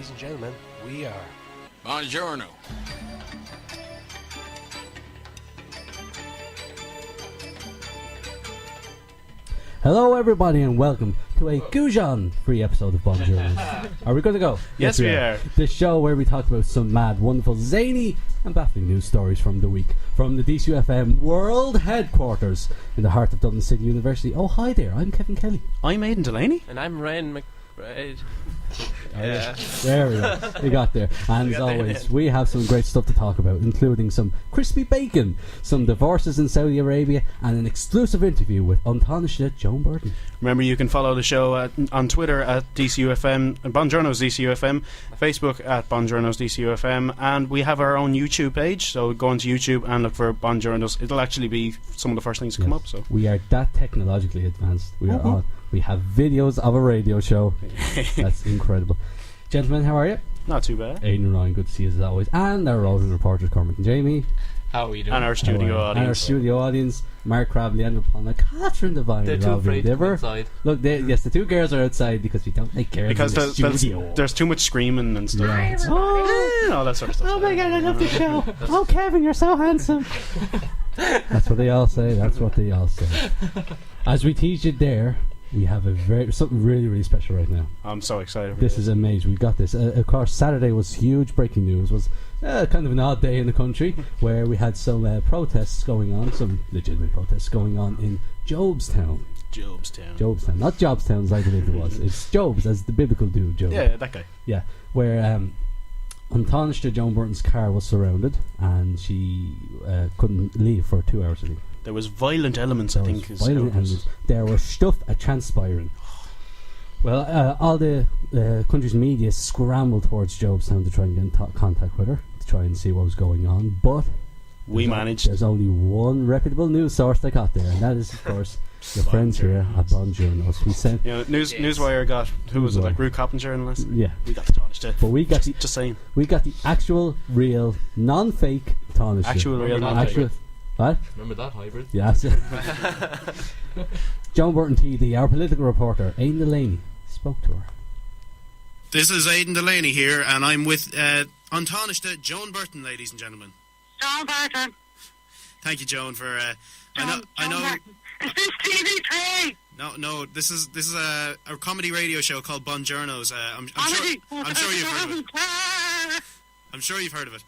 Ladies and gentlemen, we are Buongiorno. Hello everybody and welcome to a Goujon free episode of Journos. Are we good to go? Yes, we are. The show where we talk about some mad, wonderful, zany and baffling news stories from the week. From the DCUFM World Headquarters in the heart of Dublin City University. Oh, hi there, I'm Kevin Kelly. I'm Aidan Delaney. and I'm Ryan McBride. Yeah. There we go. We got there. And as always, we have some great stuff to talk about, including some crispy bacon, some divorces in Saudi Arabia, and an exclusive interview with Tánaiste Joan Burton. Remember, you can follow the show on Twitter at DCUFM, Journos DCUFM, Facebook at Journos DCUFM, and we have our own YouTube page. So go onto YouTube and look for Journos. It'll actually be some of the first things to come up. So we are that technologically advanced. We are on. We have videos of a radio show. That's incredible. Gentlemen, how are you? not too bad. Aidan and Ryan, good to see you as always. And our roving reporters, Cormac and Jamie. How are we doing? And our studio audience. And our studio audience, Mark Crabbley, Andrew Palmer, Catherine Devine, They're too afraid to go outside. Look, yes, the two girls are outside because we don't like girls Because in the studio. there's too much screaming and stuff. Yeah. All that sort of stuff. Oh my god, I love the show. Oh, Kevin, you're so handsome. That's what they all say. That's what they all say. As we teased it there, we have something really, really special right now. I'm so excited. This is amazing. We got this. Of course, Saturday was huge breaking news. Was kind of an odd day in the country where we had some protests going on, some legitimate protests going on in Jobstown. Jobstown, not Jobstown as I believe it was. It's Jobs, as the biblical dude, Job. Yeah, that guy. Yeah, where Tánaiste Joan Burton's car was surrounded and she couldn't leave for 2 hours, I think. There was violent elements, I think. There was stuff transpiring. Well, all the country's media scrambled towards Jobstown to try and get in contact with her, to try and see what was going on, but we managed. There's only one reputable news source that got there, and that is, of course, your friends here at Journos. We sent Newswire got, who was it, like Rue Coppinger journalist? Yeah. We got the Tánaiste. But we got just saying. We got the actual, real, non-fake Tánaiste. Actual, real, non-fake. What? Remember that hybrid? Yes. Joan Burton TD, our political reporter, Aidan Delaney, spoke to her. This is Aidan Delaney here, and I'm with Tánaiste Joan Burton, ladies and gentlemen. Joan Burton. Thank you, Joan, for. I know. Burton. Is this TV3? No. This is a comedy radio show called Journos. I'm sure you've heard of it. I'm sure you've heard of it.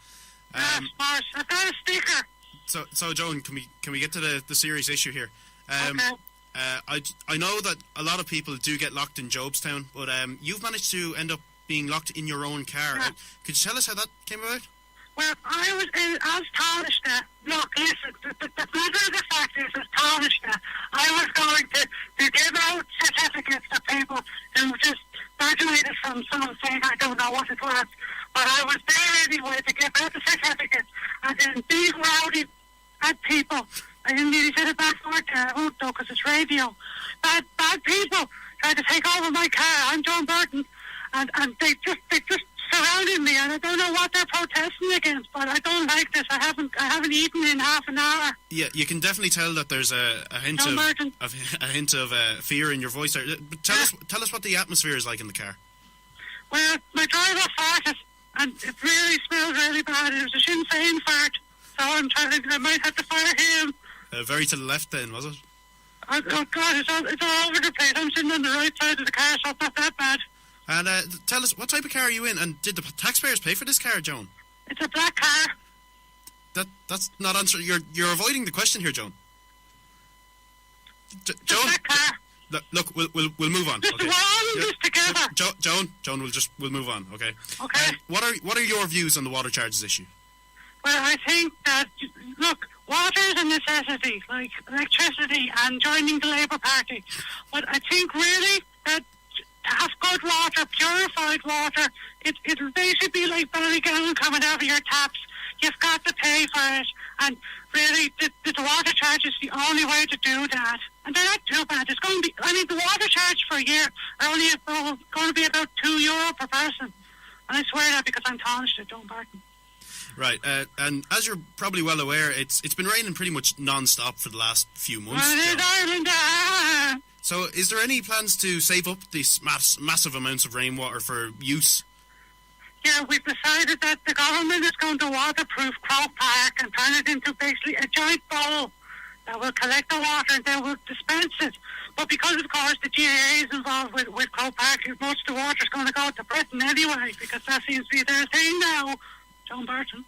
Yes, Marsh. I've got a speaker. So Joan, can we get to the serious issue here? Okay. I know that a lot of people do get locked in Jobstown, but you've managed to end up being locked in your own car. Yeah. Could you tell us how that came about? Well, I was in as Tánaiste. Look, listen, the matter of the fact is, as Tánaiste, I was going to give out certificates to people who just graduated from something, I don't know what it was, but I was there anyway to give out the certificates, and then these rowdy bad people, I didn't really say the bad word there, I won't though, because it's radio, bad people tried to take over my car. I'm Joan Burton, and they just surrounded me, and I don't know what they're protesting against, but I don't like this. I haven't eaten in half an hour. Yeah, you can definitely tell that there's a hint of fear in your voice there. But tell us what the atmosphere is like in the car. Well, my driver farted, and it really smelled really bad. It was a Sinn Féin fart, so I might have to fire him. Very to the left then, was it? Oh God, it's all over the place. I'm sitting on the right side of the car, so it's not that bad. And tell us, what type of car are you in? And did the taxpayers pay for this car, Joan? It's a black car. That's not answering. You're avoiding the question here, Joan. Joan, black car. Look, we'll move on. Just Okay. we're all in this together. Joan, we'll move on. Okay. Okay. What are your views on the water charges issue? Well, I think that, look, water is a necessity, like electricity and joining the Labour Party. But I think really that to have good water, purified water, they should be like Ballygowan coming out of your taps. You've got to pay for it. And really, the water charge is the only way to do that. And they're not too bad. It's going to be, the water charge for a year are only going to be about €2 per person. And I swear that because I'm Tánaiste Joan Burton. Right, and as you're probably well aware, it's been raining pretty much non-stop for the last few months. Well, it is Ireland. So, is there any plans to save up these massive amounts of rainwater for use? Yeah, we've decided that the government is going to waterproof Croke Park and turn it into basically a giant bowl that will collect the water and then will dispense it. But because, of course, the GAA is involved with Croke Park, most of the water is going to go to Britain anyway, because that seems to be their thing now, Joan Burton.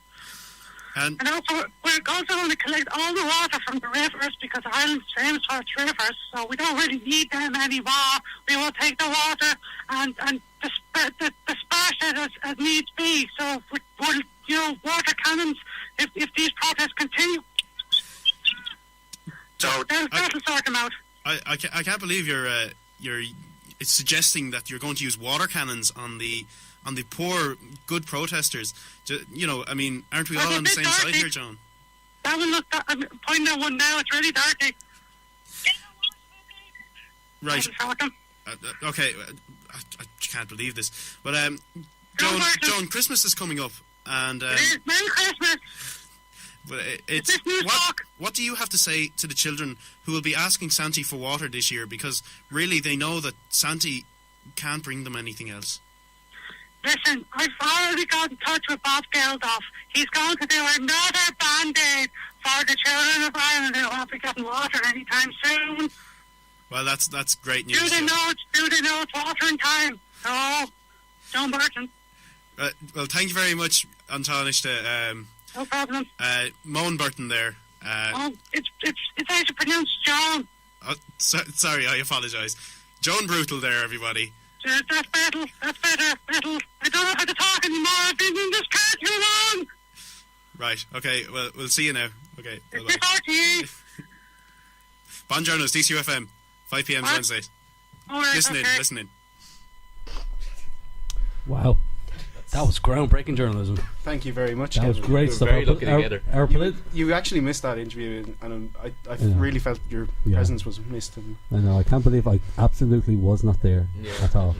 And also, we're also going to collect all the water from the rivers, because Ireland's famous for its rivers, so we don't really need them anymore. We will take the water and disperse it as needs be. So, we'll, water cannons, if these protests continue, so that'll sort them out. I can't believe you're suggesting that you're going to use water cannons on the poor good protesters. I mean, aren't we all on the same side here, John? That one look. I'm pointing at one now. It's really dirty. Right. Okay. I can't believe this, but Joan, Christmas is coming up, and it is. Merry Christmas. But it's what do you have to say to the children who will be asking Santi for water this year, because really they know that Santi can't bring them anything else? Listen, I've already got in touch with Bob Geldof. He's going to do another band-aid for the children of Ireland who won't be getting water anytime soon. Well, that's great news. Do they know it's watering time? Oh, Joan Burton. Well, thank you very much, Tánaiste. No problem. Joan Burton there. It's actually pronounced Joan. Sorry, I apologise. Joan Brutal there, everybody. That's better. I don't know how to talk anymore. I've been in this car too long. Right, okay, well, we'll see you now. Okay, it's RTE. Journos, DCUFM, 5 p.m. Wednesdays. Right, listen in. Wow. That was groundbreaking journalism. Thank you very much. That was great stuff. Very lucky together. You actually missed that interview, and I really felt your presence was missed. I know. I can't believe I absolutely was not there at all.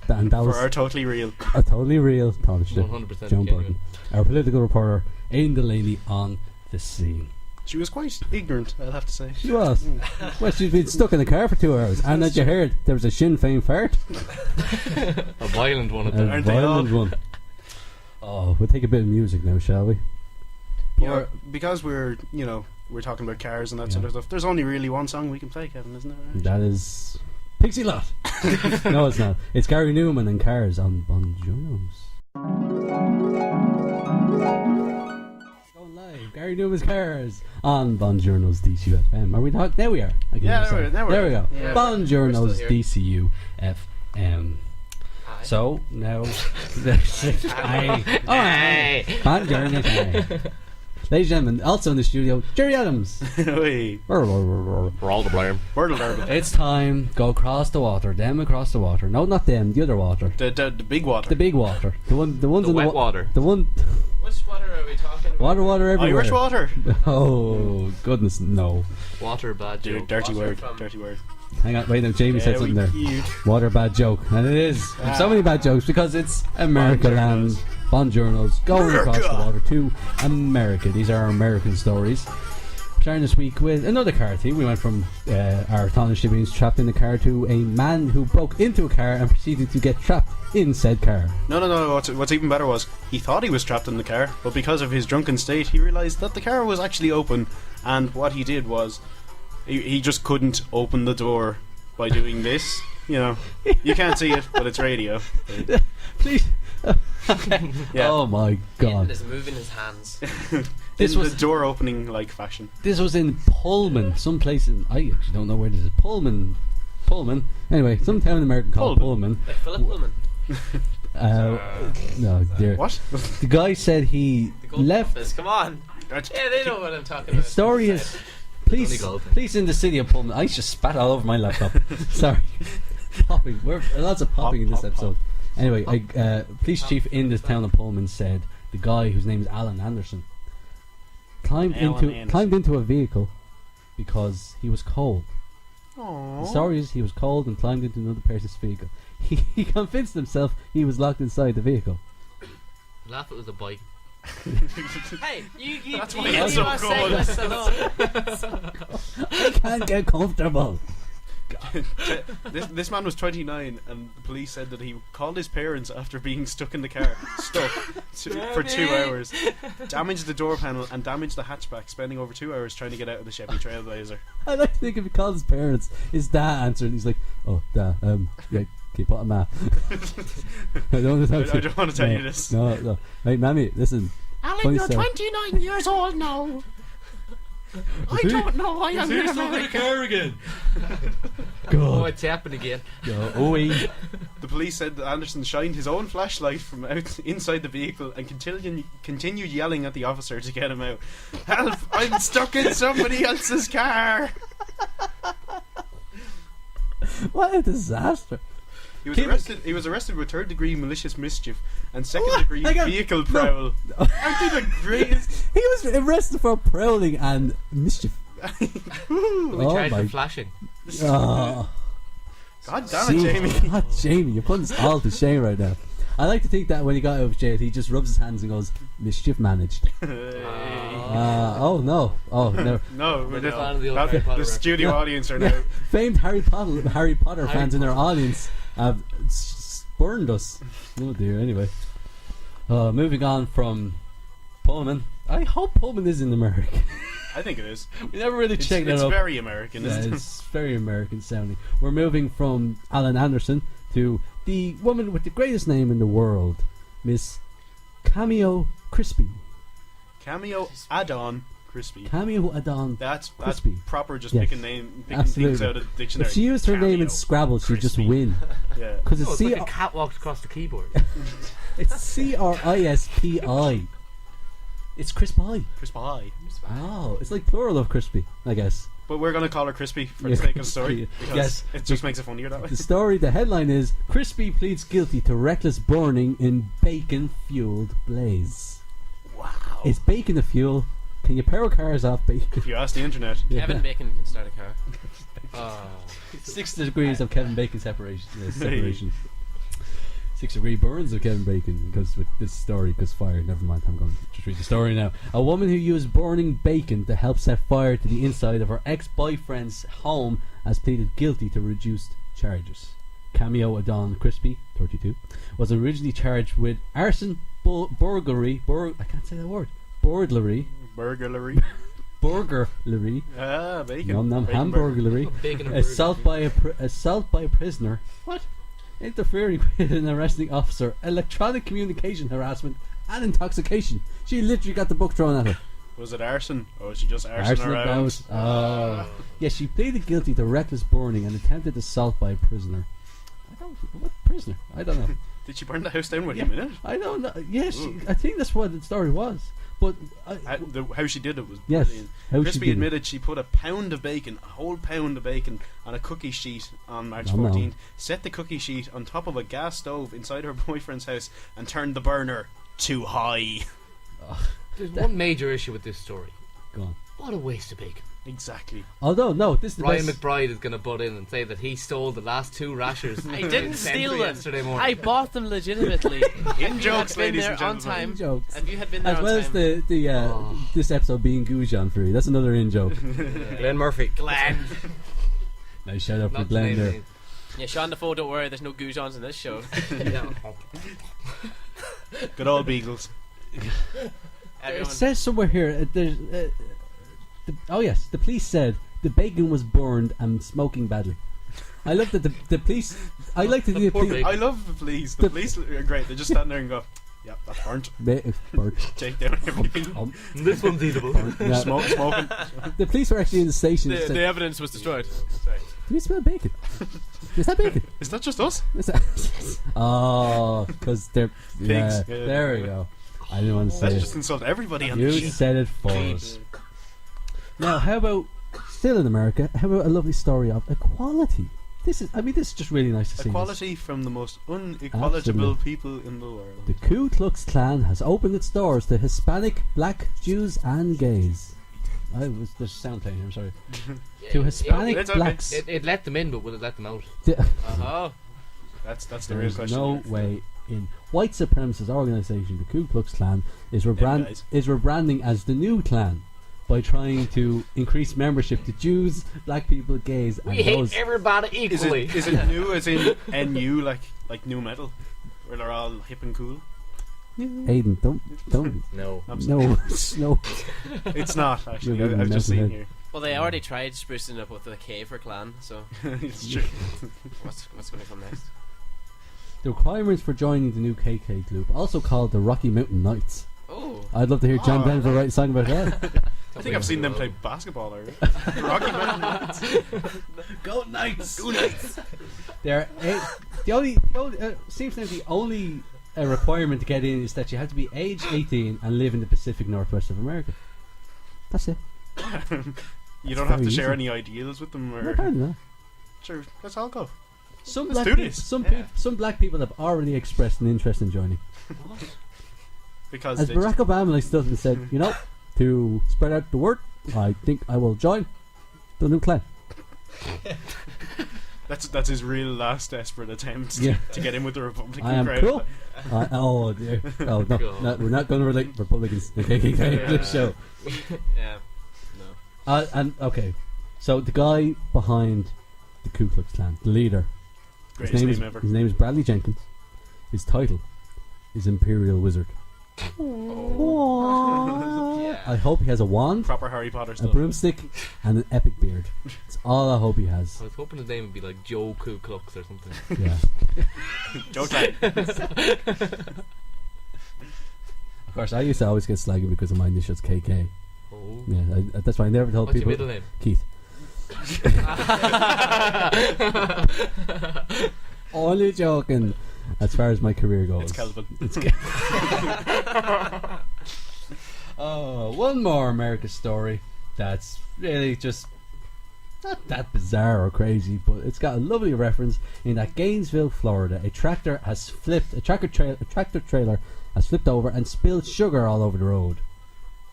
And that was for our totally real, Tánaiste, 100% Joan Burton, our political reporter, Aidan Delaney on the scene. She was quite ignorant, I'll have to say. She was. Well, she's been stuck in the car for 2 hours, and as you heard, there was a Sinn Féin fart. A violent one at that. A violent one. Oh, we'll take a bit of music now, shall we? Because we're talking about cars and that sort of stuff. There's only really one song we can play, Kevin, isn't it? Right? That is Pixie Lot. No, it's not. It's Gary Newman and Cars on Journos. Going live. Gary Newman's Cars on Journos DCUFM. Are we not? There we are. There we go. Yeah. Journos DCUFM. So now, ladies and gentlemen, also in the studio, Jerry Adams. For all the blame. It's time. Go across the water. Them across the water. No, not them. The other water. The big water. The big water. The ones the in wet the water. The one. Which water are we talking about? Water everywhere. Irish water. Oh goodness, no. Water bad joke. Dirty word. Hang on, wait now. Jamie said something there. Water bad joke, and it is so many bad jokes because it's America land. Journos going across the water to America. These are our American stories. Starting this week with another car theme. We went from our Tánaiste being trapped in the car to a man who broke into a car and proceeded to get trapped in said car. No. What's even better was he thought he was trapped in the car, but because of his drunken state, he realised that the car was actually open, and what he did was he just couldn't open the door by doing this. You can't see it, but it's radio. Please. Yeah. Oh my god. Is moving his hands. This was the door opening like fashion. This was in Pullman, someplace in I actually don't know where this is. Pullman. Anyway, some town in America called Pullman. Like Philip Pullman. No, dear. What? The guy said he left. Come on. Yeah, they know what I'm talking about. His story is police in the city of Pullman. I just spat all over my laptop. Sorry. Popping. Lots of popping in this episode. Anyway, police chief in this town of Pullman said the guy whose name is Alan Anderson climbed into a vehicle because he was cold. Aww. The story is he was cold and climbed into another person's vehicle. He convinced himself he was locked inside the vehicle. Laugh, it was a bike. Hey, you That's why it's so cold. I can't get comfortable. This man was 29, and the police said that he called his parents after being stuck in the car, for 2 hours, damaged the door panel and damaged the hatchback, spending over 2 hours trying to get out of the Chevy Trailblazer. I like to think if he called his parents, his dad answered, and he's like, "Oh, Dad, yeah, keep on ma." I don't want to tell you this. No. Hey, Mammy, listen. Alan, you're 29 years old now. I don't know why I'm in America. car again. God. It's happened again. The police said that Anderson shined his own flashlight from inside the vehicle and continued yelling at the officer to get him out. "Help! I'm stuck in somebody else's car!" What a disaster. He was arrested with third-degree malicious mischief and second-degree vehicle prowl. Aren't they the greatest? He was arrested for prowling and mischief. We tried for flashing. Oh. God damn it, Jamie. God, Jamie, you're putting us all to shame right now. I like to think that when he got out of jail, he just rubs his hands and goes, "Mischief managed." Oh no! Oh no! No, We're the studio audience are now famed Harry Potter fans in our audience have spurned us. Oh dear. Anyway, moving on from Pullman. I hope Pullman is in America. I think it is. We never really checked that out. It's very American, isn't it? It's very American sounding. We're moving from Alan Anderson to the woman with the greatest name in the world, Miss Cameo Crispi. Cameo Adon Crispi. Cameo Adon. That's Crispi. proper. Just Yes. picking things out of the dictionary. If she used her name in Cameo Scrabble, she'd just Crispi. win. Yeah. Because It's it's like a cat walked across the keyboard. it's CRISPI. It's Crispi. Crispi. Oh, it's like plural of crispy, I guess. But we're going to call her Crispy for Yeah. the sake of the story. Because Yes. it just makes it funnier that way. The story, the headline is Crispi pleads guilty to reckless burning in bacon-fueled blaze. Wow. Is bacon a fuel? Can you power cars off bacon? If you ask the internet. Kevin Bacon can start a car. 6 degrees of Kevin Bacon separation. 6-degree burns of Kevin Bacon because with this story, because fire. Never mind, I'm going to just read the story now. A woman who used burning bacon to help set fire to the inside of her ex-boyfriend's home has pleaded guilty to reduced charges. Cameo Adon Crispi, 32, was originally charged with arson, burglary. I can't say that word. Burglary. Burglary. Burglary. Bacon. Bacon Hamburglary. Assault by a prisoner. What? Interfering with an arresting officer, electronic communication harassment, and intoxication. She literally got the book thrown at her. Was it arson? Or was she just arson around? Yes, she pleaded guilty to reckless burning and attempted assault by a prisoner. What prisoner? I don't know. Did she burn the house down with him in it? I don't know. Yes, I think that's what the story was. But how she did it was yes, brilliant. Crispy admitted she put a whole pound of bacon, on a cookie sheet on March 14th, set the cookie sheet on top of a gas stove inside her boyfriend's house, and turned the burner too high. There's one major issue with this story. Go on. What a waste of bacon. Exactly. Although, no, this is the Ryan best. McBride is going to butt in and say that he stole the last 2 rashers. I didn't steal them. Yesterday morning. I bought them legitimately. In jokes, ladies and on gentlemen. time. In jokes. If you had been there As on well time. as this episode being Goujon for you. That's another in joke. Glenn Murphy. Glenn. Nice shout out for Not the Glenn name there. of it. Yeah, Sean Defoe, don't worry, there's no goujons in this show. Good old Beagles. It Everyone. says somewhere here, there's, the police said the bacon was burned and smoking badly. I love that the police. I like to do the poor police. bacon. I love the police. The police are great. They just stand there and go, "Yep, that's burnt." Burnt. Take down everything. This one's eatable. No, Smoking. the police were actually in the station. and The said, evidence was destroyed. do you smell bacon? Is that bacon? Is that just us? Is that oh, because they're Pigs. yeah, Yeah. there we go. I didn't want to say Let's it. just insult everybody on You the shit. said it for us. Now, how about still in America? How about a lovely story of equality? This is just really nice to see. Equality from the most unequalitable Absolutely. people in the world. The Ku Klux Klan has opened its doors to Hispanic, Black, Jews, and gays. There's sound playing here. I'm sorry. To Hispanic, It's okay. Blacks. It let them in, but will it let them out? Oh. That's the real There's question. no way in. White supremacist organisation, the Ku Klux Klan, is guys. rebranding as the new Klan. by trying to increase membership to Jews, black people, gays, and We hate those. everybody equally. Is it new as in NU, like new metal, where they're all hip and cool? Aiden, don't. No. No, no. It's not actually. You're I've just mental seen here. Well, they already tried sprucing up with the K for clan, so It's true. what's going to come next? The requirements for joining the new KK group, also called the Rocky Mountain Knights. Oh, I'd love to hear John Oh, Denver write a song about that. I think I've seen them play basketball already. Rocky Mountain Knights. Go Knights! Go Knights! They're the only seems to be the only requirement to get in is that you have to be age 18 and live in the Pacific Northwest of America. That's it. You don't It's have to very share easy. any ideals with them, No, or apparently not. sure, let's all go. Some Let's black do people, this. some black people have already expressed an interest in joining. Because As they Barack Obama like stood and said, you know, to spread out the word, I think I will join the new clan. that's his real last desperate attempt Yeah. to get in with the Republican I am crowd. cool. Oh dear. Oh no, Cool. no, we're not going to relate Republicans to KKK in this show. yeah, no. And okay, so the guy behind the Ku Klux Klan, the leader, Greatest name ever. his name is Bradley Jenkins. His title is Imperial Wizard. I hope he has a wand, Proper Harry Potter a stuff. broomstick, and an epic beard. That's all I hope he has. I was hoping his name would be like Joe Ku Klux or something. Yeah. Joe Time. Of course, I used to always get slagged because of my initials KK. Oh. Yeah, that's why I never told What's your people. middle name? Keith. Only joking. As far as my career goes. It's Kelvin. Oh, one more America story that's really just not that bizarre or crazy, but it's got a lovely reference in that Gainesville, Florida, a tractor trailer has flipped over and spilled sugar all over the road.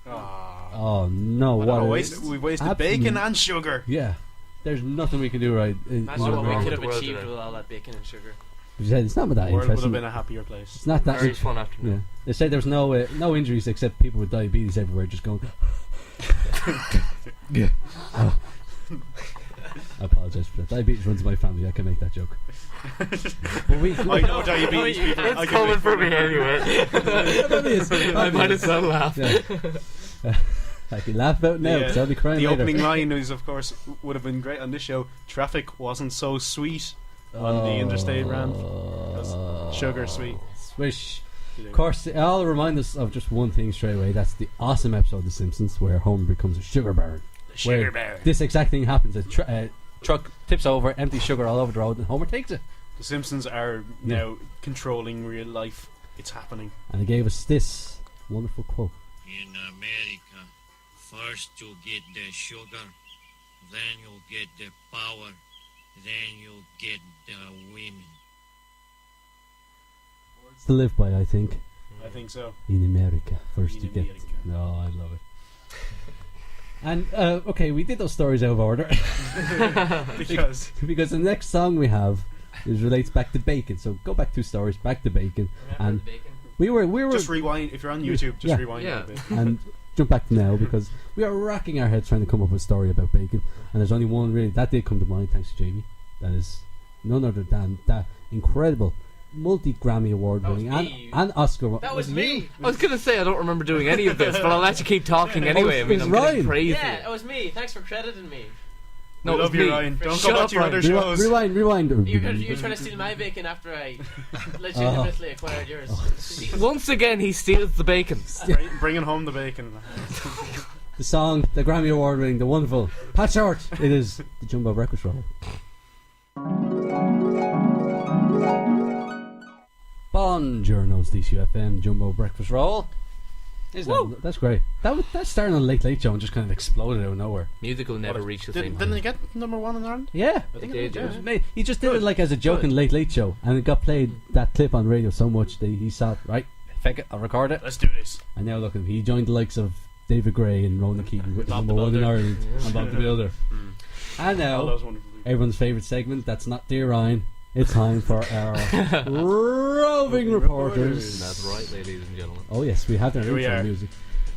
Oh no! What we wasted bacon and sugar. Yeah, there's nothing we can do right. Imagine What's what we wrong could with have the world achieved today? with all that bacon and sugar. It's not that The world would have interesting. been a happier place. It's not that. Very fun afternoon. Yeah. They say there's no injuries except people with diabetes everywhere just going. Yeah. Oh. I apologise for that. Diabetes runs in my family. I can make that joke. But we, I know diabetes people. I It's can coming make for fun me of anyway. I might as well laugh. Yeah. I can laugh about it now because I'll be crying the later. opening line is, of course, would have been great on this show. Traffic wasn't so sweet on the interstate ran. That's sugar sweet. Swish. Of course, I'll remind us of just one thing straight away. That's the awesome episode of The Simpsons where Homer becomes a sugar baron. Sugar Where baron. This exact thing happens. A truck tips over, empties sugar all over the road, and Homer takes it. The Simpsons are now controlling real life. It's happening. And he gave us this wonderful quote. In America, first you get the sugar, then you get the power, then you get the women. Words to live by, I think. I think so. In America, first In you get. America. No, I love it. And okay, we did those stories out of order Because because the next song we have relates back to bacon. So go back 2 stories, back to bacon, and we were just rewind. If you're on YouTube, just Yeah. rewind Yeah. a bit. and jump back to now because we are racking our heads trying to come up with a story about bacon, and there's only one really that did come to mind. Thanks to Jamie. That is none other than that incredible multi-Grammy award That was winning me. and Oscar. That was me. I was going to say I don't remember doing any of this, but I'll let you keep talking anyway. I mean, it's I'm getting Ryan. praise. Yeah, it was me. Thanks for crediting me. No, We it was love you, me. Ryan. Don't Shut go back up, to your Ryan. other shows. Rewind. You're trying to steal my bacon after I legitimately acquired yours. Once again, he steals the bacon. Bringing home the bacon. The song, the Grammy award winning, the wonderful Pat Short. It is the Jumbo Breakfast Roll. Journos, DCUFM, Jumbo Breakfast Roll. That's great. That started on a Late Late Show and just kind of exploded out of nowhere. Music will never reach the same Didn't height. he get #1 in Ireland? Yeah. I think It did, it yeah. did. Mate, he just did it like as a joke in Late Late Show, and it got played that clip on radio so much that he thought, right, feck it, I'll record it. Let's do this. And now look at him, he joined the likes of David Gray and Ronan Keaton with Bob the #1 in Builder. Ireland and Bob the Builder. And All now those wonderful people. everyone's favourite segment, that's not Dear Ryan. It's time for our roving reporters. That's right, ladies and gentlemen. Oh yes, we have their Here we intro are. music.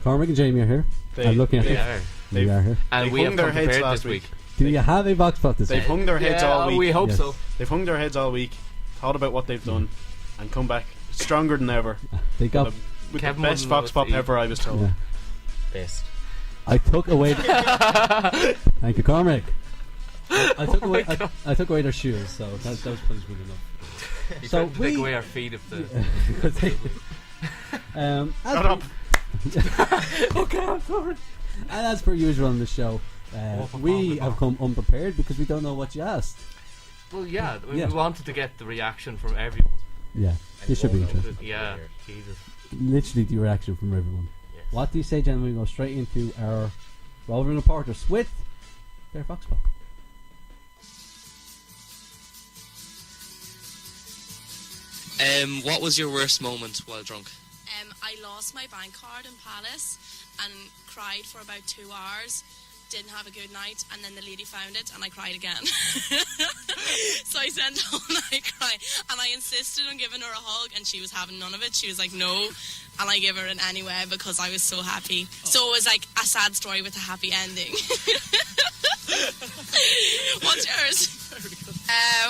Cormac and Jamie are here. I'm looking at They you. are. We are here. And They we have hung their come heads prepared last this week. Do you have a box plot this They've week? hung their heads all week. We hope Yes. so. They've hung their heads all week, thought about what they've done, and come back stronger than ever. They got. With Kevin the best wouldn't Fox know Pop what to ever, I was told. Yeah. Best. I took away. Thank you, Cormac. I took away. I took away their shoes, so that was punishment enough. You So tried to we take away our feet if the. Shut up. Okay, I'm sorry. And as per usual on the show, we have come unprepared because we don't know what you asked. Well, yeah, Yeah. we wanted to get the reaction from everyone. Yeah, this should be interesting. Yeah, Jesus. Literally the reaction from everyone. Yes. What do you say, gentlemen? We go straight into our roving reporters with their Fox Pop. What was your worst moment while drunk? I lost my bank card in Palace and cried for about 2 hours. Didn't have a good night, and then the lady found it, and I cried again. So I sent home and I cried, and I insisted on giving her a hug, and she was having none of it. She was like, no, and I gave her it anyway because I was so happy. So it was like a sad story with a happy ending. What's yours?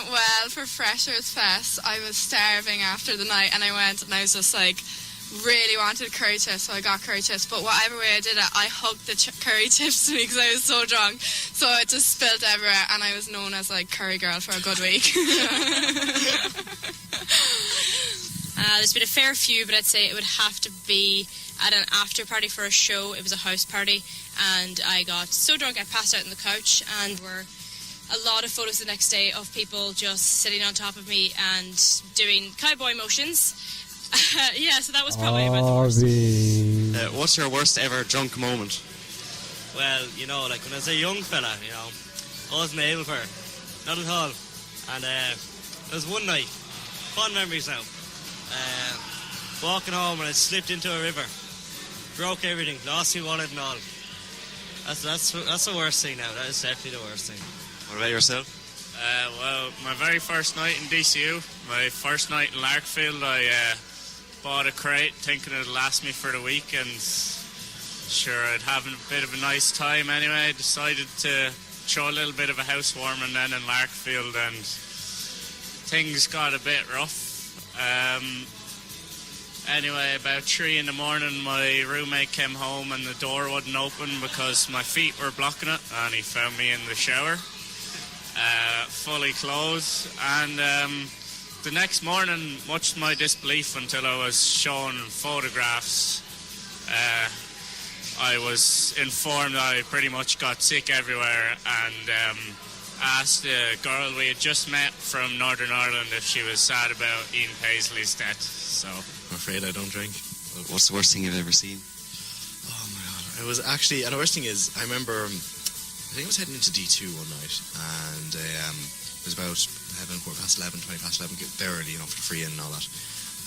Well, for Freshers Fest, I was starving after the night, and I went and I was just like, really wanted curry chips, so I got curry chips. But whatever way I did it, I hugged the curry chips to me because I was so drunk. So it just spilled everywhere, and I was known as like curry girl for a good week. There's been a fair few, but I'd say it would have to be at an after party for a show. It was a house party, and I got so drunk I passed out on the couch, and were a lot of photos the next day of people just sitting on top of me and doing cowboy motions. Yeah, so that was probably about the worst. What's your worst ever drunk moment? Well, you know, like when I was a young fella, you know, I wasn't able for it. Not at all. And there was one night, fond memories now, walking home and I slipped into a river, broke everything, lost my wallet and all. That's the worst thing now. That is definitely the worst thing. What about yourself? Well, my very first night in DCU, my first night in Larkfield, I bought a crate thinking it'd last me for the week, and sure, I'd have a bit of a nice time anyway. Decided to throw a little bit of a housewarming then in Larkfield, and things got a bit rough. Anyway, about 3 in the morning, my roommate came home and the door wouldn't open because my feet were blocking it, and he found me in the shower, fully clothed. And the next morning, much to my disbelief, until I was shown photographs, I was informed that I pretty much got sick everywhere, and asked a girl we had just met from Northern Ireland if she was sad about Ian Paisley's death. So I'm afraid I don't drink. What's the worst thing you've ever seen? Oh my god. It was actually, and the worst thing is, I remember, I think I was heading into D2 one night, and it was about 11, quarter past 11, 20 past 11, barely, you know, for the free in and all that.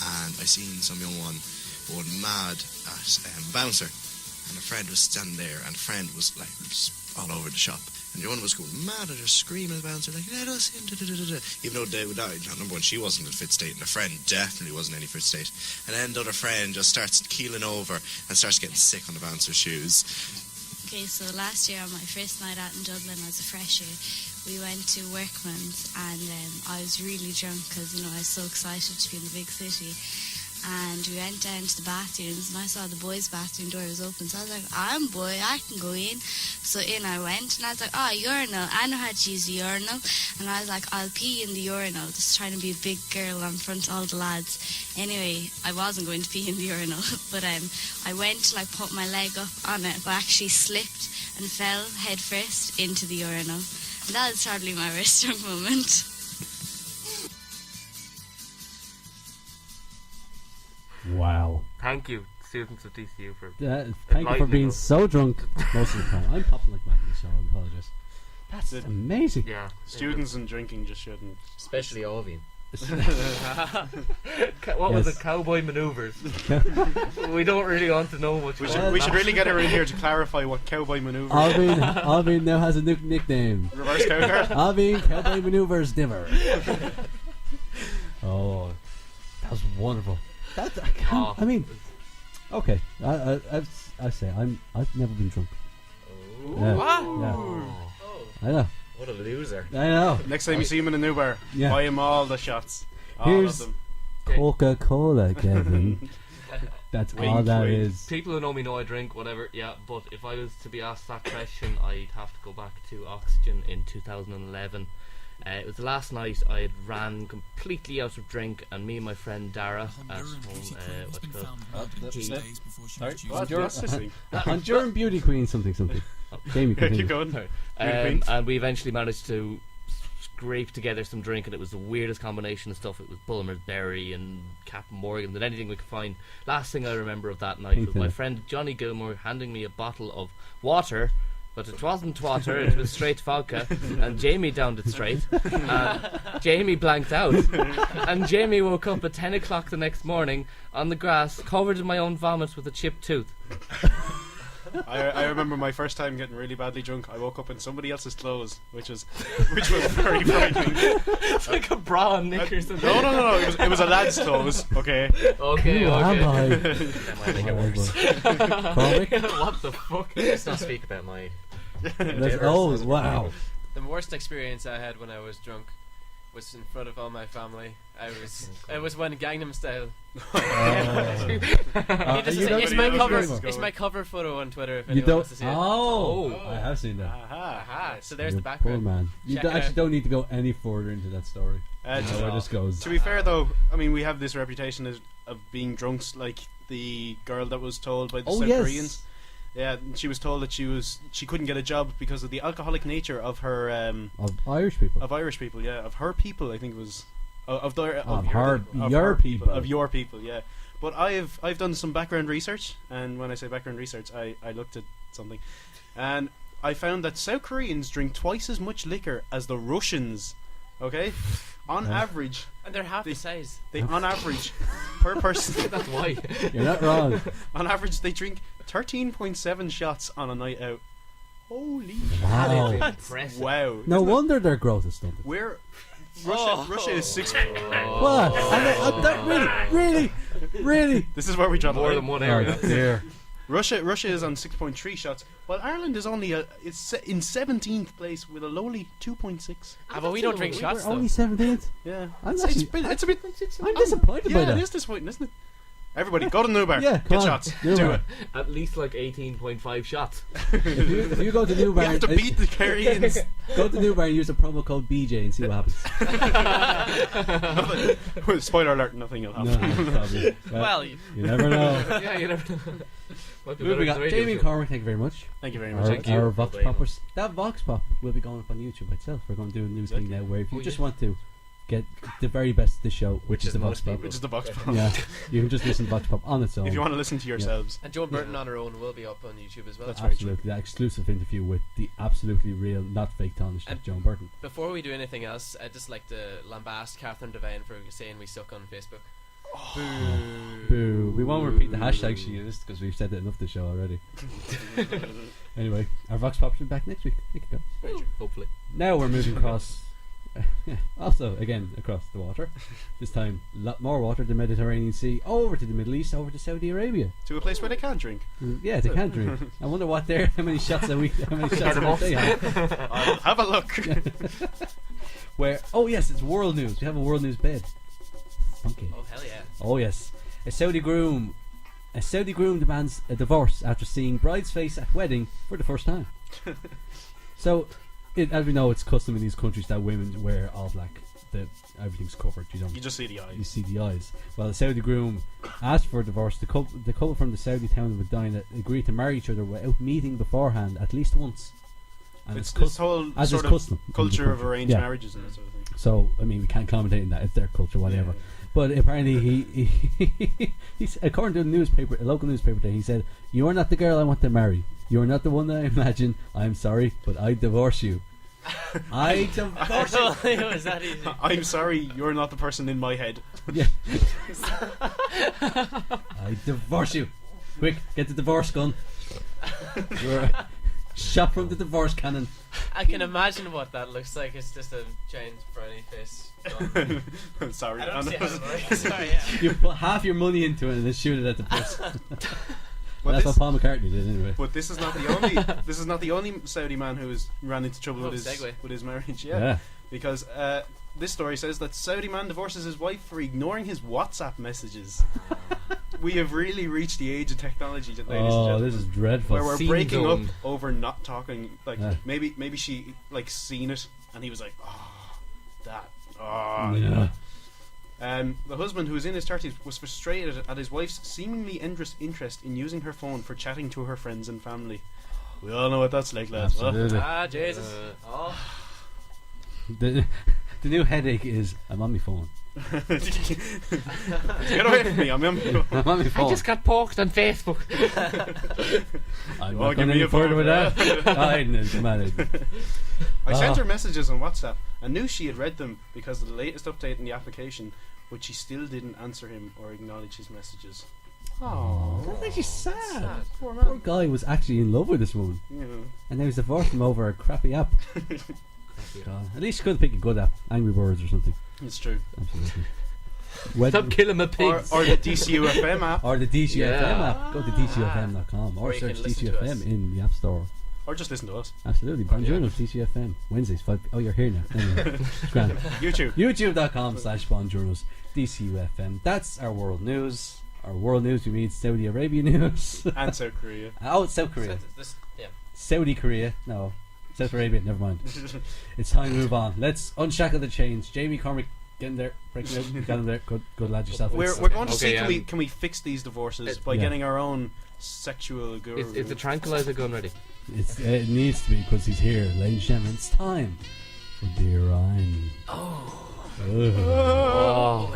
And I seen some young one going mad at bouncer, and a friend was standing there, and the friend was like just all over the shop. And the one was going mad at her, screaming at the bouncer, like, let us in, da-da-da-da-da. Even though they would die, number one, she wasn't in a fit state, and the friend definitely wasn't in any fit state. And then the other friend just starts keeling over and starts getting sick on the bouncer's shoes. Okay, so last year on my first night out in Dublin as a fresher, we went to Workman's, and I was really drunk because, you know, I was so excited to be in the big city. And we went down to the bathrooms, and I saw the boys' bathroom door was open, so I was like, I'm a boy, I can go in. So in I went, and I was like, oh, urinal, I know how to use the urinal. And I was like, I'll pee in the urinal, just trying to be a big girl in front of all the lads. Anyway, I wasn't going to pee in the urinal, but I went to like put my leg up on it, but actually slipped and fell head first into the urinal. And that was probably my worst drunk moment. Wow. Thank you, students of DCU, for thank you for being so drunk most of the time. I'm popping like mad in the show, I apologise. That's amazing. Yeah. Students and drinking just shouldn't. Especially Ovian. What was it? Cowboy maneuvers. We don't really want to know much. We should really get her in here to clarify what cowboy maneuvers. Alvin now has a new nickname. Reverse cowgirl. Alvin Cowboy Maneuvers Dimmer. Oh, that was wonderful. I mean, Okay, I say I've never been drunk. Yeah, yeah. I know. What a loser. I know. Next time you see him in a new bar, buy him all the shots. All Here's of them. Coca-Cola, Kevin. That's all that wink. is. People who know me know I drink whatever, yeah, but if I was to be asked that question, I'd have to go back to Oxygen in 2011. It was the last night I had ran completely out of drink, and me and my friend Dara at home, Honduran Beauty Queen something. Jamie, continue. Keep going. And we eventually managed to scrape together some drink, and it was the weirdest combination of stuff. It was Bulmer's Berry and Captain Morgan and anything we could find. Last thing I remember of that night was my friend Johnny Gilmore handing me a bottle of water, but it wasn't water, it was straight vodka, and Jamie downed it straight. Jamie blanked out, and Jamie woke up at 10 o'clock the next morning on the grass, covered in my own vomit with a chipped tooth. I remember my first time getting really badly drunk. I woke up in somebody else's clothes, which was very frightening. It's like a bra and knickers. No. It was a lad's clothes. Okay. Okay. That might make it worse. What the fuck? Let's not speak about my. Oh wow! The worst experience I had when I was drunk was in front of all my family. It was when Gangnam Style. It's my cover photo on Twitter. If anyone wants to see it. I have seen that. Aha. So there's You the background. Poor man. You actually don't need to go any further into that story. Where this goes. To be fair, though, I mean, we have this reputation of being drunks, like the girl that was told by the South Koreans. Yeah, she was told that she couldn't get a job because of the alcoholic nature of her of Irish people. Of Irish people, yeah, of her people. I think it was your people, yeah. But I've done some background research, and when I say background research, I looked at something, and I found that South Koreans drink twice as much liquor as the Russians. Okay, on average, and they're half the size. They on average per person. That's why you're not wrong. On average, they drink 13.7 shots on a night out. Holy wow! Impressive. Wow! No wonder their growth is stunted. Russia is 6. What? And really? This is where we draw more than one area. Here. Russia is on 6.3 shots, while Ireland is only it's in 17th place with a lowly 2.6. But we don't drink shots. We're only 17th. Yeah, I'm it's a bit. I'm disappointed by that. Yeah, it is disappointing, isn't it? Everybody, go to the new bar. Yeah, get shots. Do it. At least like 18.5 shots. If you go to new bar, you have to beat the Koreans. Go to new bar and use the promo code BJ and see what happens. Spoiler alert: nothing will happen. No, probably. Well, you never know. Yeah, you never know. We got Jamie and Cormac. Thank you very much. Thank you very much. Our Vox Poppers. That Vox Pop will be going up on YouTube itself. We're going to do a news thing now where if you just want to get the very best of the show, which is the Vox Pop. Which is the Vox Pop. Yeah, you can just listen to Vox Pop on its own. If you want to listen to yourselves. And Joan Burton on her own will be up on YouTube as well. That's absolutely that exclusive interview with the absolutely real, not fake Tánaiste of Joan Burton. Before we do anything else, I'd just like to lambast Catherine Devine for saying we suck on Facebook. Boo. We won't repeat the hashtag she used because we've said it enough this show already. Anyway, our Vox Pops will be back next week. Thank you guys. Hopefully. Now we're moving across. Also, again, across the water. This time, a lot more water, the Mediterranean Sea, over to the Middle East, over to Saudi Arabia. To a place where they can't drink. Yeah, they can drink. I wonder how many shots a week, how many shots a week they have. I'll have a look. Where, oh yes, it's world news. We have a world news bed. Okay. Oh, hell yeah. Oh yes. A Saudi groom demands a divorce after seeing bride's face at wedding for the first time. So, as we know, it's custom in these countries that women wear all black. Everything's covered. You just see the eyes. You see the eyes. Well, the Saudi groom asked for a divorce. The couple from the Saudi town of Medina agreed to marry each other without meeting beforehand at least once. And it's this whole sort of custom culture of arranged marriages and that sort of thing. So, I mean, we can't commentate on that. It's their culture, whatever. Yeah. But apparently, he's according to a local newspaper, he said, "You are not the girl I want to marry. You are not the one that I imagine. I'm sorry, but I divorce you." I divorce you. Is that easy? I'm sorry, you're not the person in my head. Yeah. I divorce you. Quick, get the divorce gun. Shot from the divorce cannon. I can imagine what that looks like. It's just a giant frowny face. Sorry, I don't see Anna. how it works. Sorry, yeah. You put half your money into it and then shoot it at the piss. Well, That's this- what Paul McCartney did anyway. But this is not the only. This is not the only Saudi man who has ran into trouble Oh, with segue. his marriage. Yeah. Because this story says that Saudi man divorces his wife for ignoring his WhatsApp messages. We have really reached the age of technology, ladies and gentlemen. This is dreadful. Where we're Scene breaking zone. up over not talking. Like Yeah. maybe she like seen it and he was like, oh, Yeah. the husband, who was in his 30s, was frustrated at his wife's seemingly endless interest in using her phone for chatting to her friends and family. We all know what that's like, lads. Huh? Absolutely. Ah, Jesus. The new headache is I'm on my phone. Get away from me! I'm on my phone. I'm on my phone. I just got poked on Facebook. I'm Oh, not give going me any a further phone, with yeah. that. I didn't, come on. I sent Ah. her messages on WhatsApp and knew she had read them because of the latest update in the application, but she still didn't answer him or acknowledge his messages. Oh, That's actually sad. Poor Poor man. guy was actually in love with this woman. Yeah. And now he's divorced him over a crappy app. God. At least you could pick a good app. Angry Birds or something. It's true. Absolutely. Stop killing my pigs. Or the DCUFM app. Or the DCUFM Yeah. app. Go to DCUFM.com or Or you search can listen to DCUFM us. in the App Store. Or just listen to us. Absolutely. Bonjournos, DCUFM. Wednesdays, 5. Oh, you're here now. Anyway, it's grand. YouTube. YouTube.com/Bonjournos, DCUFM. That's our world news. Our world news, we mean Saudi Arabia news. And South Korea. Oh, it's South Korea. Yeah. Saudi Korea. No. South Arabia, never mind. It's time to move on. Let's unshackle the chains. Jamie Cormack, get in there, breaking out, get in there. Good lad yourself. We're going to see Okay, can we fix these divorces it- by yeah. getting our own sexual guru. Is the tranquilizer gun ready? It needs to be because he's here, ladies and gentlemen. It's time for Dear Ryan. Oh. hello.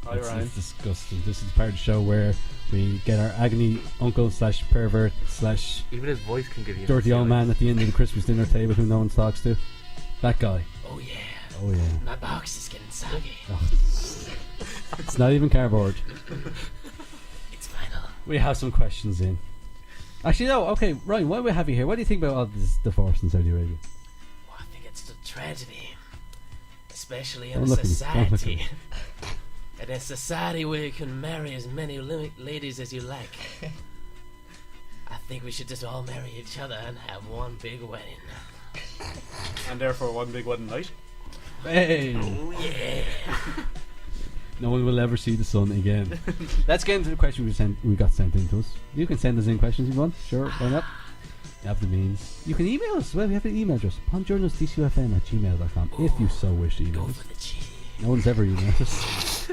Hi, Ryan. It's disgusting. This is part of the show where we get our agony uncle / pervert / Even his voice can give you dirty an old man at the end of the Christmas dinner table who no one talks to. That guy. Oh, yeah. Oh yeah. My box is getting soggy. Oh. It's not even cardboard. It's final. We have some questions in. Actually, no. Okay, Ryan. Why we have you here? What do you think about all this divorce in Saudi Arabia? Well, I think it's a tragedy. Especially Don't in a look at me. Don't look at society. me. In a society where you can marry as many ladies as you like. I think we should just all marry each other and have one big wedding. And therefore one big wedding night. Hey. Oh, yeah. No one will ever see the sun again. Let's get into the question we got sent in to us. You can send us in questions if you want. Sure, why not? You have the means. You can email us as well. We have an email address. bonjournosdcufm@gmail.com if you so wish to email Go us. for the cheese. No one's ever emailed us.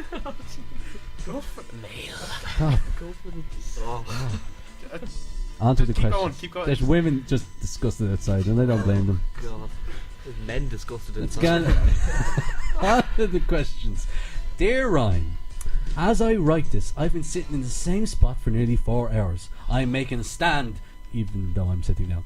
Go for the mail. Oh. Go for the. On to the Keep question. going, keep going. There's women just disgusted outside, and I don't blame them. God. There's men disgusted Let's inside. get on to the questions. Dear Ryan, as I write this, I've been sitting in the same spot for nearly 4 hours. I'm making a stand, even though I'm sitting down.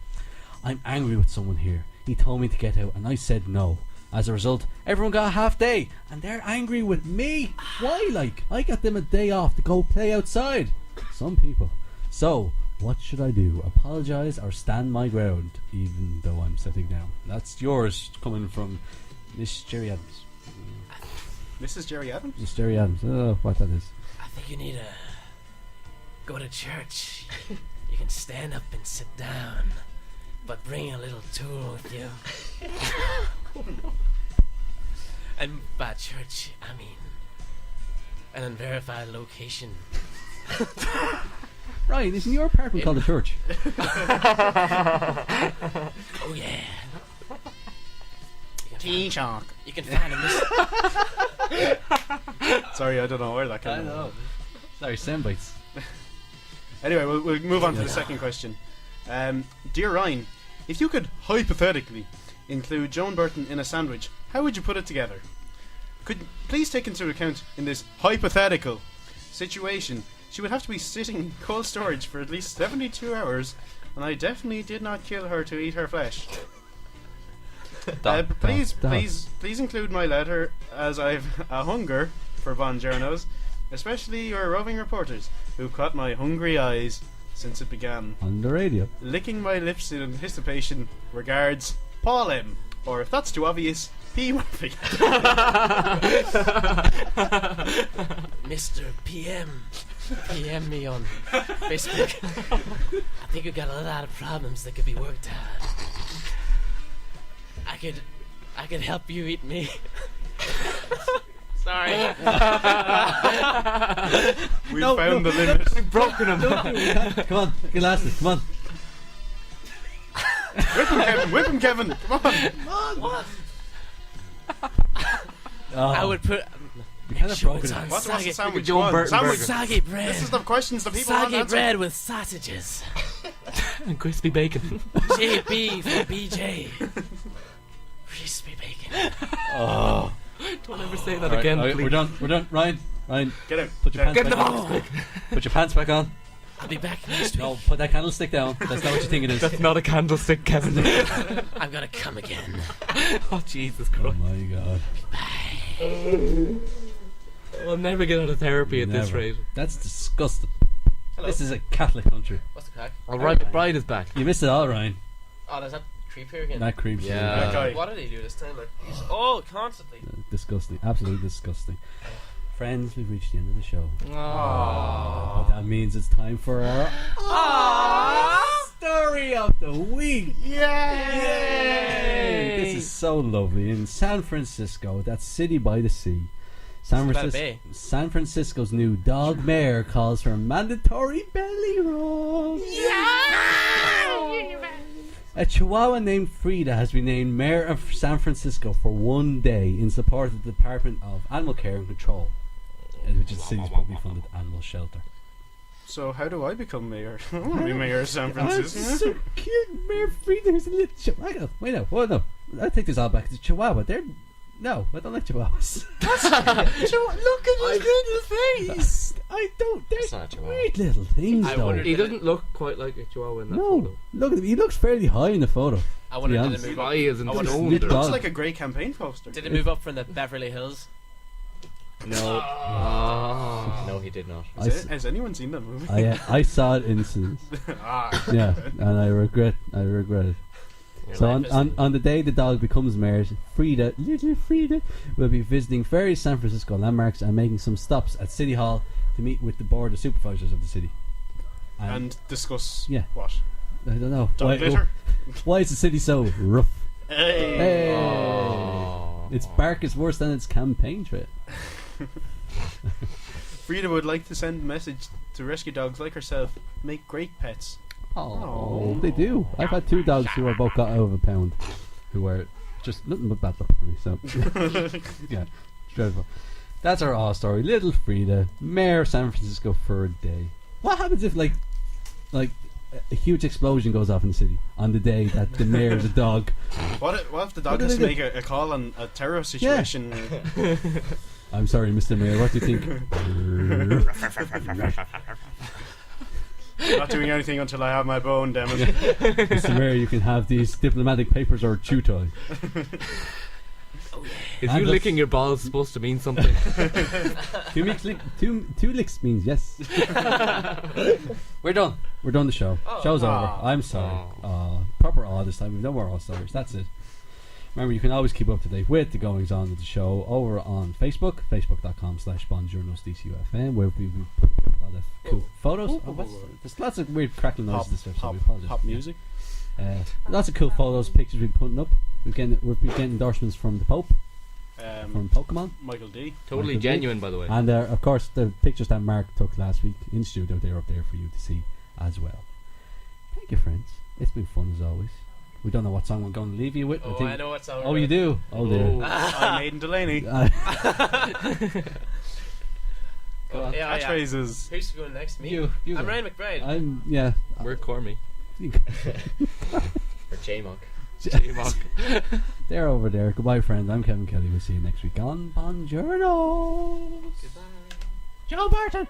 I'm angry with someone here. He told me to get out, and I said no. As a result, everyone got a half day, and they're angry with me. Why, like? I got them a day off to go play outside. Some people. So, what should I do? Apologise or stand my ground, even though I'm sitting down? That's yours, coming from Miss Jerry Adams. Mrs. Jerry Adams? Miss Jerry Adams. I don't know what that is. I think you need to go to church. You can stand up and sit down, but bring a little tool with you. And by church, I mean an unverified location. Ryan, isn't your apartment called a church? Oh yeah. T-Shock. You can find a Sorry, I don't know where that came I from. know. Sorry, sound bites. Anyway, we'll move on to the second question. Dear Ryan, if you could hypothetically include Joan Burton in a sandwich, how would you put it together? Could please take into account in this hypothetical situation, she would have to be sitting in cold storage for at least 72 hours, and I definitely did not kill her to eat her flesh. Please include my letter, as I've a hunger for Journos, especially your roving reporters who caught my hungry eyes since it began. On the radio. Licking my lips in anticipation. Regards, Paul M. Or if that's too obvious, P. Murphy. Mr. PM. PM me on Facebook. I think we've got a lot of problems that could be worked out. I could help you eat me. Sorry. We found the limit. We've broken him. Come on, get last. Come on. Whip him, Kevin. Come on. What? Oh. I would put. You kind of sure broken it's it. on What's the soggy, sandwich? Joan Burton Sandwich. burger. soggy bread. This is the questions that people want Soggy answered. bread with sausages. And crispy bacon. JB for BJ. Crispy bacon. Oh. Don't ever say that Right, again, right, please. We're done. Ryan, Get out. put your pants Get in back the on. box. Put your pants back on. I'll be back next week. No, put that candlestick down. That's not what you think it is. That's not a candlestick, Kevin. I'm gonna come again. Oh, Jesus Oh Christ. my God. I'll never get out of therapy at this Never. rate. That's disgusting. Hello. This is a Catholic country. What's the crack? All right, McBride is back. You missed it all, Ryan. Oh, there's that creep here again. That creeps. Yeah. That guy. What did he do this time? Like, constantly. Disgusting. Absolutely disgusting. Friends, we've reached the end of the show. Aww. But that means it's time for our story of the week. Yay! This is so lovely. In San Francisco, that city by the sea, San Francisco's new dog mayor calls for mandatory belly rubs. A Chihuahua named Frida has been named mayor of San Francisco for one day in support of the Department of Animal Care and Control, which is the city's publicly funded animal shelter. So how do I become mayor? I want to be mayor of San Francisco. Oh, so cute, Mayor Frida is a little Chihuahua. Wait, no. I take this all back. It's Chihuahua. No, I don't like Chihuahuas. Look at his little face. I don't. That's They're not a Chihuahua. weird little things, though. He doesn't look quite like a Chihuahua in that No, photo. look at him. He looks fairly high in the photo. I wonder To be did honest. it His move up? eye isn't I wonder- stoned. It or- looks dog. like a great campaign poster. Did it move up from the Beverly Hills? No. Oh. No, he did not. Has anyone seen that movie? I saw it in cinemas. Yeah, and I regret it. So on the day the dog becomes mayor, little Frida, will be visiting various San Francisco landmarks and making some stops at City Hall to meet with the board of supervisors of the city. And discuss Yeah. what? I don't know. Dog litter? Why is the city so rough? Hey. Hey. Oh. Its bark is worse than its campaign trail. Frida would like to send a message to rescue dogs like herself. Make great pets. Oh, they do. I've had two dogs who are both got out of a pound, who are just nothing but bad luck for me. So, yeah, it's dreadful. That's our all story. Little Frida, mayor of San Francisco for a day. What happens if like a huge explosion goes off in the city on the day that the mayor is a dog? What if the dog What do has to they make a call on a terror situation? I'm sorry, Mr. Mayor. What do you think? Not doing anything until I have my bone, damn it. Mr. Mayor, you can have these diplomatic papers or chew toy. Is you licking your balls supposed to mean something? Two licks means yes. We're done. We're done the show. Show's over. I'm sorry. Proper awe this time. We've no more awe stories. That's it. Remember, you can always keep up to date with the goings on of the show over on Facebook, facebook.com/BonJournosDCUFM, where we put a lot of cool photos. There's lots of weird crackling noises this episode. So we apologize. Pop music. Lots of cool photos, pictures we've been putting up. We've been getting endorsements from the Pope, from Pokemon. Michael D. Totally genuine, by the way. And of course, the pictures that Mark took last week in studio, they're up there for you to see as well. Thank you, friends. It's been fun as always. We don't know what song we're going to leave you with. Oh, I know what song. Oh, you do? Oh, dear. I'm Aidan Delaney. Catchphrases. Who's going next? Me. You I'm go. Ryan McBride. We're Cormy. Or J-Monk. J-Monk. They're over there. Goodbye, friends. I'm Kevin Kelly. We'll see you next week on Buongiorno. Goodbye. Joan Burton.